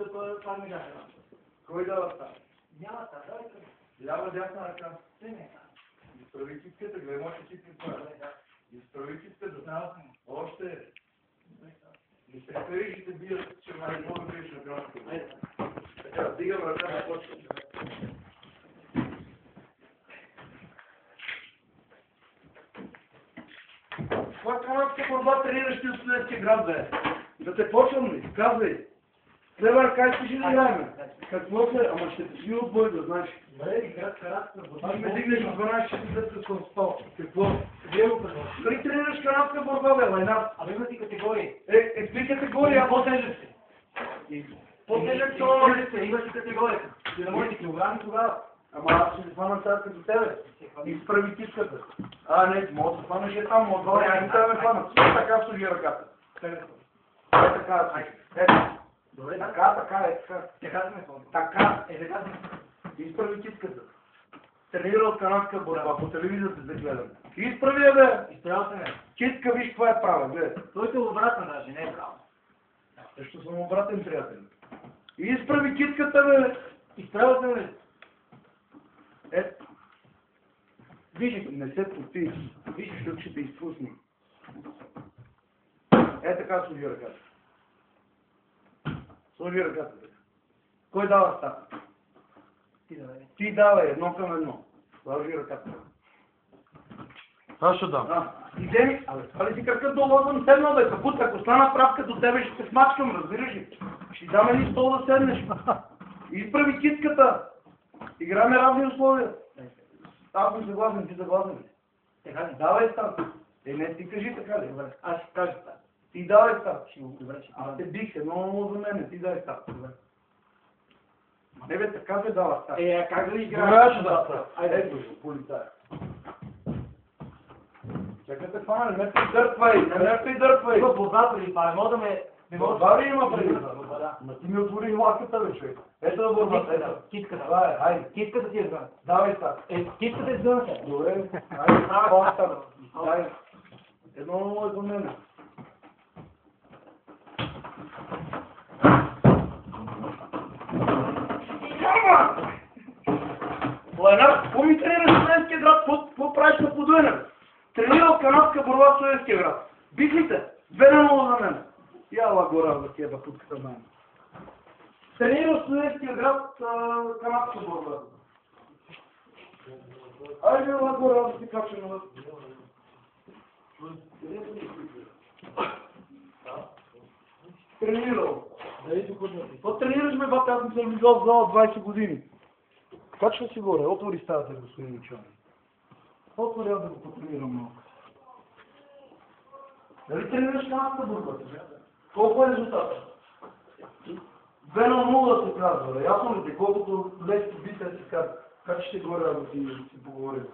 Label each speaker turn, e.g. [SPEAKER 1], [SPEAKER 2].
[SPEAKER 1] това ми дава.
[SPEAKER 2] Кой дава става?
[SPEAKER 1] Няма става, давай тръгна.
[SPEAKER 2] Лява, дясна ръка.
[SPEAKER 1] Тръгне.
[SPEAKER 2] Изправи китката, гледай, може китката това. Изправи китката. Още. Не се хвери, ще те бият, че май много да биеш на граната. Така, дигам ръка на почва. Това канадска борба трениращи от Студентския град, бе. Да те почвам ли? Казвай. Лева ръка и ще не играем. Какво се? Ама ще те си от бой, да знаеш.
[SPEAKER 1] Бъде, канадска борба.
[SPEAKER 2] Аз ме дигнеш в 12 часа съм спал. Какво? Дали тренираш канадска борба, бе, лайна?
[SPEAKER 1] Абе има ти категории.
[SPEAKER 2] Какви категории? А
[SPEAKER 1] По-тежък си.
[SPEAKER 2] по-тежък това ли се?
[SPEAKER 1] Имаш ли категорията? Ти да можеш килограми тогава.
[SPEAKER 2] Ама аз ще се фана сега като тебе. Изправи китката. Не, мога да се фанаш е там, мога да не трябва да фанат. Така служи ръката. Така, ето.
[SPEAKER 1] Добре,
[SPEAKER 2] така,
[SPEAKER 1] така сме ходили.
[SPEAKER 2] така.
[SPEAKER 1] Така сме.
[SPEAKER 2] Изправи китката. Тренира от канадска борба, по телевизията да гледам. Изправи я, бе!
[SPEAKER 1] Изправил се ме.
[SPEAKER 2] Китка, виж какво е права, гледай.
[SPEAKER 1] Той те обратно даже, не е право.
[SPEAKER 2] Също съм обратен, приятел. Изправи китката, бе!
[SPEAKER 1] Изправил се ме.
[SPEAKER 2] Виж, не се потиш. Виж, защото ще те изпусне. Така служи ръката. Сложи ръката. Кой дава стата? Ти давай, 1:1. Сложи ръката.
[SPEAKER 3] Аз ще дам.
[SPEAKER 2] Идеми, това ли си кръка долу съм седнал, бе, капут, ако стана правка до тебе, ще се смачкам, разбираш ли? Ще дам един стол да седнеш. Изправи китката. Играме равни условия. Аз съм съгласен, ти съгласен ли?
[SPEAKER 1] Така ли?
[SPEAKER 2] Давай стата. Не, ти кажи така ли?
[SPEAKER 1] Добре, аз ще кажа това.
[SPEAKER 2] Ти давай стата.
[SPEAKER 1] Добре, ще
[SPEAKER 2] Аз те бих, едно за мене, ти дай стата. Не бе, така се дава стата.
[SPEAKER 1] Как да ли
[SPEAKER 3] Добре,
[SPEAKER 1] играеш?
[SPEAKER 3] ще дам.
[SPEAKER 2] Ето го, полицая. Чакайте фана, не ме придърпвай, не ме придърпвай.
[SPEAKER 1] Има борба преди това, не мога да ме...
[SPEAKER 2] Борба ли има преди?
[SPEAKER 1] Да.
[SPEAKER 2] Ма ти ми отвори лаката, бе, човек. Ето да борбата, ето.
[SPEAKER 1] Китката.
[SPEAKER 2] Давай, хайде.
[SPEAKER 1] Китката ти е сгъна.
[SPEAKER 2] Давай стата.
[SPEAKER 1] Китката е сгъна се.
[SPEAKER 2] Добре, хайде, това става. Дай. Едно е за мене. Лайнар, какво ми тренираш в Студентския град? Какво правиш на Подуена? Тренирал канадска борба в Студентския град. Бих ли те? 2:0 за мен. Яла гора за тия бапутката на мен. Тренирал в Студентския град канадска борба. Айде, яла гора да си кача на... Тренирал. Какво тренираш, бе, бата? Аз не съм влизал в зала 20 години. Качва си горе, отвори стаята, господин Мичани. Отвори да го потренирам малко. Дали тренираш канадска борба? Колко е резултата? 2:0 се казва, ясно ли те? Колкото лесно бите си казва. Как ще горе да си поговорим?